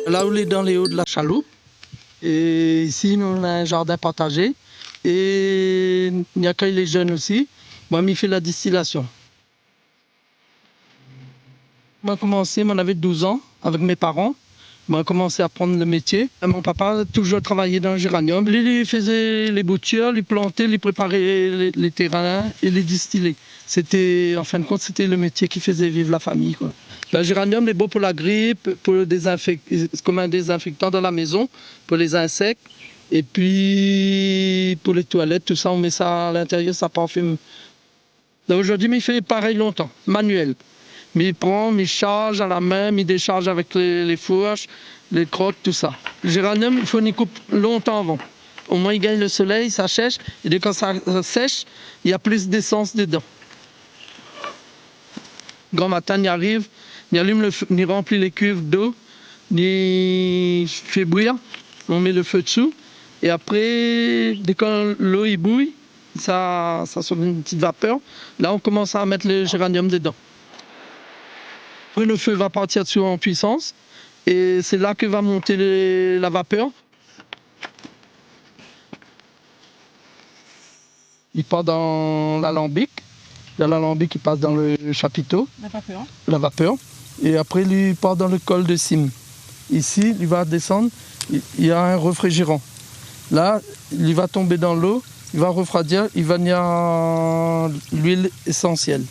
Là, on est dans les hauts de la chaloupe. Et ici, nous, on a un jardin partagé. Et on accueille les jeunes aussi. Moi, je fais la distillation. Moi, commencé, on avait 12 ans avec mes parents. Moi, j'ai commencé à apprendre le métier. Et mon papa a toujours travaillé dans le géranium. Lui, il faisait les boutures, il plantait, il préparait les terrains et les distillait. C'était, en fin de compte, c'était le métier qui faisait vivre la famille, quoi. Le géranium est beau pour la grippe, comme un désinfectant dans la maison, pour les insectes. Et puis, pour les toilettes, tout ça, on met ça à l'intérieur, ça parfume. Là, aujourd'hui, il fait pareil longtemps, manuel. Mais il prend, il charge à la main, il décharge avec les fourches, les crottes, tout ça. Le géranium, il faut une coupe longtemps avant. Au moins, il gagne le soleil, ça sèche. Et dès que ça sèche, il y a plus d'essence dedans. Grand matin, il arrive, il allume le feu, il remplit les cuves d'eau, il fait bouillir, on met le feu dessous. Et après, dès que l'eau bouille, ça sort une petite vapeur. Là, on commence à mettre le géranium dedans. Après, le feu va partir dessus en puissance et c'est là que va monter la vapeur. Il part dans l'alambic. Dans l'alambic, il passe dans le chapiteau. La vapeur. Et après, il part dans le col de cime. Ici, il va descendre. Il y a un réfrigérant. Là, il va tomber dans l'eau. Il va refroidir. Il va y avoir l'huile essentielle.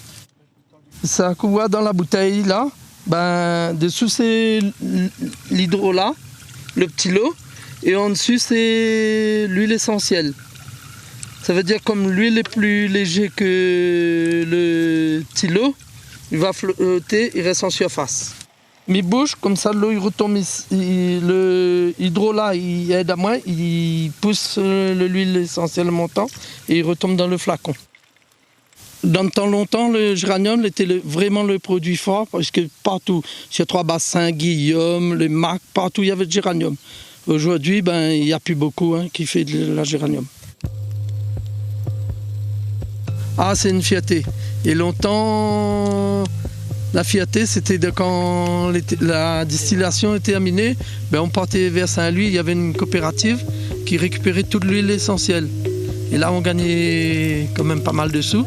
Ça couvre dans la bouteille là, dessous c'est l'hydrolat, le petit lot, et en dessus c'est l'huile essentielle. Ça veut dire comme l'huile est plus léger que le petit lot, il va flotter, il reste en surface. Mi bouche, comme ça l'eau il retombe, le hydrolat il aide à moi, il pousse l'huile essentielle montant et il retombe dans le flacon. Dans le temps longtemps, le géranium était vraiment le produit fort parce que partout, sur Trois-Bassins, Guillaume, le Mac, partout il y avait du géranium. Aujourd'hui, il n'y a plus beaucoup qui fait de la géranium. Ah, c'est une fierté. Et longtemps, la fierté, c'était quand la distillation était terminée, on partait vers Saint-Louis, il y avait une coopérative qui récupérait toute l'huile essentielle. Et là, on gagnait quand même pas mal de sous.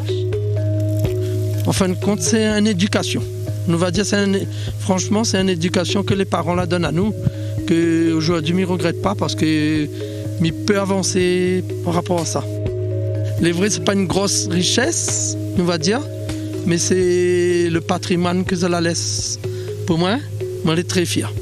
En fin de compte, c'est une éducation. On va dire, franchement, c'est une éducation que les parents la donnent à nous, qu'aujourd'hui, je ne regrette pas parce que je peux avancer par rapport à ça. Les vrais, ce n'est pas une grosse richesse, on va dire, mais c'est le patrimoine que ça la laisse. Pour moi, je suis très fier.